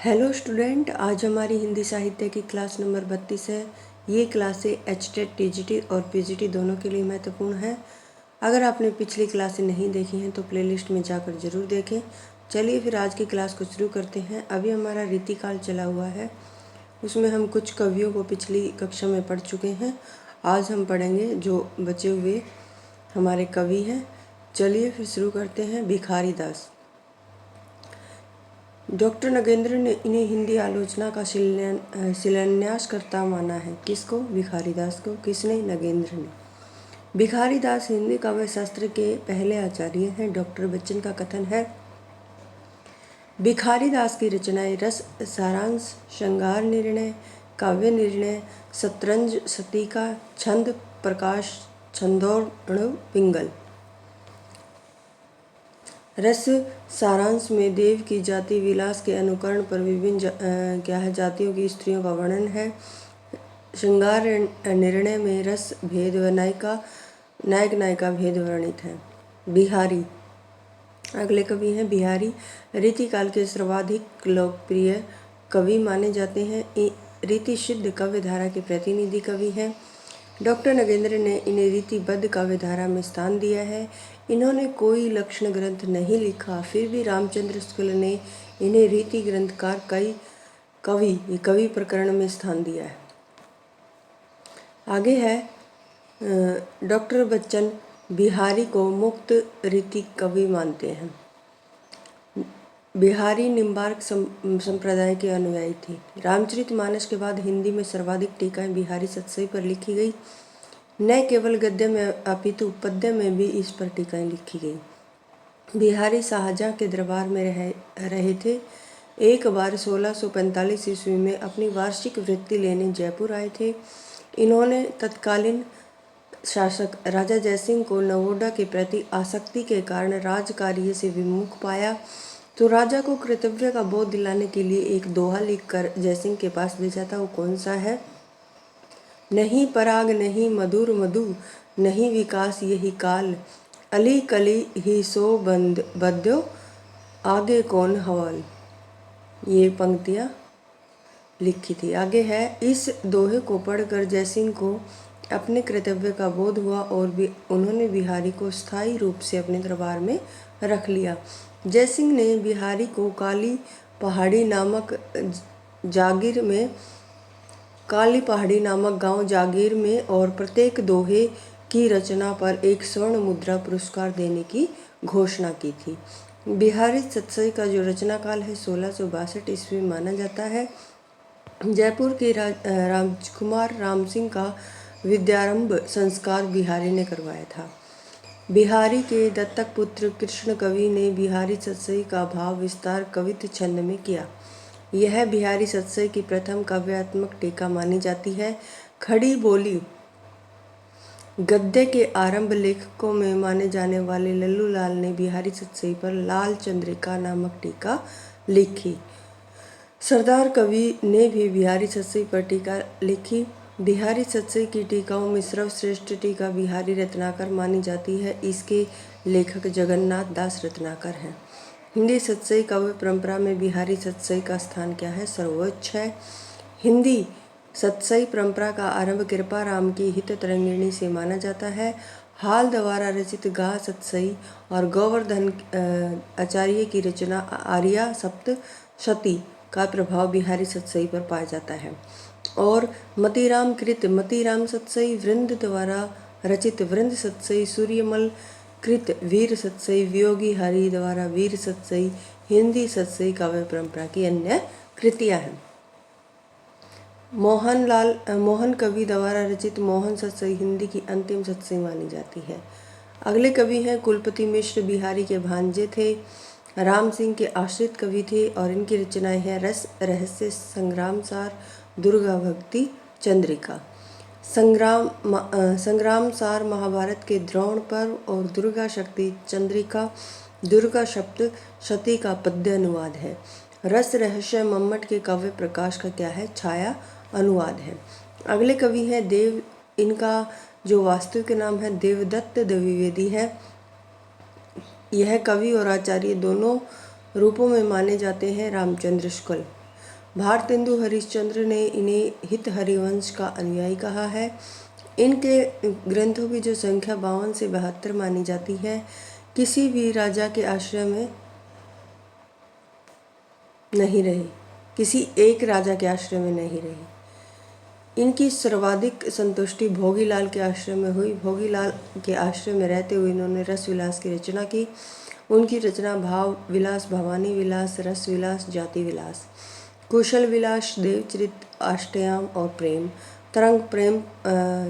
Hello student, आज हमारी हिंदी साहित्य की क्लास नंबर 32 है। ये क्लासें एचटेट, टीजीटी और पीजीटी दोनों के लिए महत्वपूर्ण है। अगर आपने पिछली क्लासें नहीं देखी हैं तो प्लेलिस्ट में जाकर ज़रूर देखें। चलिए फिर आज की क्लास को शुरू करते हैं। अभी हमारा रीतिकाल चला हुआ है, उसमें हम कुछ कवियों को पिछली कक्षा में पढ़ चुके हैं। आज हम पढ़ेंगे जो बचे हुए हमारे कवि हैं। चलिए फिर शुरू करते हैं। भिखारी दास। डॉक्टर नगेंद्र ने इन्हें हिंदी आलोचना का शिलान्यासकर्ता माना है। किसको? भिखारी दास को। किसने? नगेंद्र ने। भिखारी दास हिंदी काव्य शास्त्र के पहले आचार्य हैं। डॉक्टर बच्चन का कथन है, भिखारी दास की रचनाएं रस, सारांश, श्रृंगार निर्णय, काव्य निर्णय, शतरंज, सतीका, छंद, प्रकाश, छंदोर्ण, पिंगल। रस सारांश में देव की जाति विलास के अनुकरण पर विभिन्न जातियों की स्त्रियों का वर्णन है। श्रृंगार निर्णय में रस भेद व नायक नायिका भेद वर्णित है। बिहारी। अगले कवि हैं बिहारी। रीतिकाल के सर्वाधिक लोकप्रिय कवि माने जाते हैं। रीतिसिद्ध काव्य धारा के प्रतिनिधि कवि हैं। डॉक्टर नगेंद्र ने इन्हें रीतिबद्ध काव्य धारा में स्थान दिया है। इन्होंने कोई लक्षण ग्रंथ नहीं लिखा, फिर भी रामचंद्र शुक्ल ने इन्हें रीति ग्रंथकार कवि प्रकरण में स्थान दिया है। आगे है डॉक्टर बच्चन बिहारी को मुक्त रीति कवि मानते हैं। बिहारी निम्बार्क संप्रदाय के अनुयायी थे। रामचरितमानस के बाद हिंदी में सर्वाधिक टीकाएं बिहारी सतसई पर लिखी गई। न केवल गद्य में अपितु पद्य में भी इस पर टीकाएं लिखी गई। बिहारी शाहजहां के दरबार में रहे थे। एक बार 1645 ईस्वी में अपनी वार्षिक वृत्ति लेने जयपुर आए थे। इन्होंने तत्कालीन शासक राजा जयसिंह को नवोड़ा के प्रति आसक्ति के कारण राजकार्य से विमुख पाया, तो राजा को कर्तव्य का बोध दिलाने के लिए एक दोहा लिखकर जयसिंह के पास भेजा था। वो कौन सा है? नहीं पराग नहीं मधुर मधु, नहीं विकास यही काल, अली कली ही सो बद्यो, आगे कौन हवाल। ये पंक्तियाँ लिखी थी। आगे है, इस दोहे को पढ़कर जयसिंह को अपने कर्तव्य का बोध हुआ और उन्होंने बिहारी को स्थायी रूप से अपने दरबार में रख लिया। जयसिंह ने बिहारी को काली पहाड़ी नामक गांव जागीर में और प्रत्येक दोहे की रचना पर एक स्वर्ण मुद्रा पुरस्कार देने की घोषणा की थी। बिहारी सतसई का जो रचना काल है 1662 ईस्वी माना जाता है। जयपुर के राजकुमार राम सिंह का विद्यारंभ संस्कार बिहारी ने करवाया था। बिहारी के दत्तक पुत्र कृष्ण कवि ने बिहारी सतसई का भाव विस्तार कवित्व छंद में किया। यह बिहारी सतसई की प्रथम काव्यात्मक टीका मानी जाती है। खड़ी बोली गद्य के आरंभ लेखकों में माने जाने वाले लल्लू लाल ने बिहारी सतसई पर लाल चंद्रिका नामक टीका लिखी। सरदार कवि ने भी बिहारी सतसई पर टीका लिखी। बिहारी सतसई की टीकाओं में सर्वश्रेष्ठ टीका बिहारी रत्नाकर मानी जाती है। इसके लेखक जगन्नाथ दास रत्नाकर हैं। हिंदी सतसई काव्य परंपरा में बिहारी सतसई का स्थान क्या है? सर्वोच्च है। हिंदी सतसई परंपरा का आरंभ कृपा राम की हित तरंगिणी से माना जाता है। हाल द्वारा रचित गा सतसई और गोवर्धन आचार्य की रचना आर्या सप्तशती का प्रभाव बिहारी सतसई पर पाया जाता है। और मतीराम कृत मतीराम सतसई, वृंद द्वारा रचित वृंद सतसई, सूर्यमल कृत वीर सतसई, वियोगी हरि द्वारा वीर सतसई हिंदी सतसई काव्य परंपरा की अन्य कृतियां हैं। मोहन कवि द्वारा रचित मोहन सतसई हिंदी की अंतिम सतसई मानी जाती है। अगले कवि हैं कुलपति मिश्र। बिहारी के भांजे थे, राम सिंह के आश्रित कवि थे और इनकी रचनाएं हैं रस, रहस्य, संग्राम सार, दुर्गा भक्ति, चंद्रिका। संग्राम सार महाभारत के द्रोण पर्व और दुर्गा शक्ति चंद्रिका दुर्गा सप्तशती का पद्य अनुवाद है। रस रहस्य मम्मट के काव्य प्रकाश का क्या है? छाया अनुवाद है। अगले कवि हैं देव। इनका जो वास्तविक नाम है देवदत्त द्विवेदी है। यह कवि और आचार्य दोनों रूपों में माने जाते हैं। रामचंद्र शुक्ल भारतेंदु हरिश्चंद्र ने इन्हें हित हरिवंश का अनुयायी कहा है। इनके ग्रंथों की जो संख्या 52 से 72 मानी जाती है, किसी भी राजा के आश्रय में नहीं रही, किसी एक राजा के आश्रय में नहीं रही। इनकी सर्वाधिक संतुष्टि भोगीलाल के आश्रय में हुई। भोगीलाल के आश्रय में रहते हुए इन्होंने रस विलास की रचना की। उनकी रचना भाव विलास, भवानी विलास, रस विलास, जाति विलास, कुशल विलास, देवचरित, अष्टयाम और प्रेम तरंग, प्रेम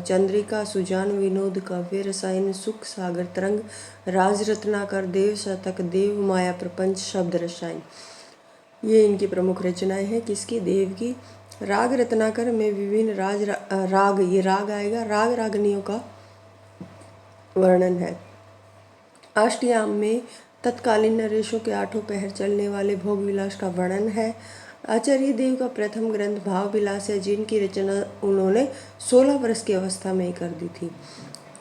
चंद्रिका, सुजान विनोद, काव्य रसायन, सुख सागर तरंग, राज रत्नाकर, देव शतक, देव माया प्रपंच, शब्द रसायन, ये इनकी प्रमुख रचनाएं हैं। किसकी? देव की। राग रत्नाकर में विभिन्न राग, ये राग आएगा, राग रागनियों का वर्णन है। अष्टयाम में तत्कालीन नरेशों के 8 पहर चलने वाले भोग विलास का वर्णन है। आचार्य देव का प्रथम ग्रंथ भाव विलास है, जिनकी रचना उन्होंने 16 वर्ष की अवस्था में ही कर दी थी।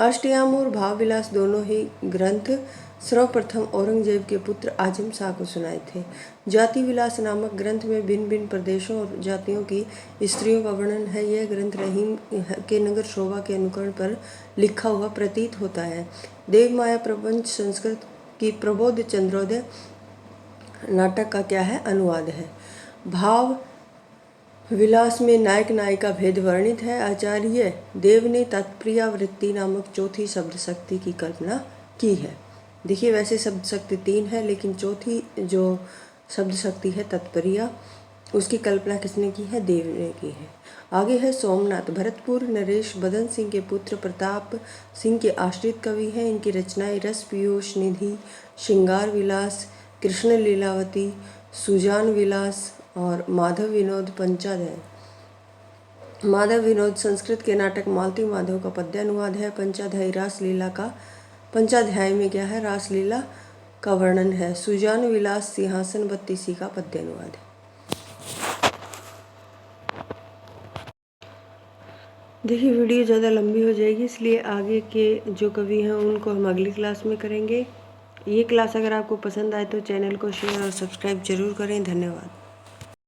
अष्टयाम और भाव विलास दोनों ही ग्रंथ सर्वप्रथम औरंगजेब के पुत्र आजम शाह को सुनाए थे। जाति विलास नामक ग्रंथ में भिन्न भिन्न प्रदेशों और जातियों की स्त्रियों का वर्णन है। यह ग्रंथ रहीम के नगर शोभा के अनुकरण पर लिखा हुआ प्रतीत होता है। देव माया प्रपंच संस्कृत की प्रबोध चंद्रोदय नाटक का क्या है? अनुवाद है। भाव विलास में नायक नायिका भेद वर्णित है। आचार्य देव ने तत्प्रिया वृत्ति नामक चौथी शब्द शक्ति की कल्पना की है। देखिए, वैसे शब्द शक्ति 3 है, लेकिन चौथी जो शब्द शक्ति है तत्प्रिया, उसकी कल्पना किसने की है? देव ने की है। आगे है सोमनाथ। भरतपुर नरेश बदन सिंह के पुत्र प्रताप सिंह के आश्रित कवि हैं। इनकी रचनाएं रस पीयूष निधि, श्रृंगार विलास, कृष्ण लीलावती, सुजान विलास और माधव विनोद पंचाध्याय। माधव विनोद संस्कृत के नाटक मालती माधव का पद्यानुवाद है। पंचाध्यायी रासलीला का, पंचाध्याय में क्या है? रासलीला का वर्णन है। सुजान विलास सिंहासन 32 का पद्यानुवाद है। देखिए, वीडियो ज़्यादा लंबी हो जाएगी, इसलिए आगे के जो कवि हैं उनको हम अगली क्लास में करेंगे। ये क्लास अगर आपको पसंद आए तो चैनल को शेयर और सब्सक्राइब जरूर करें। धन्यवाद।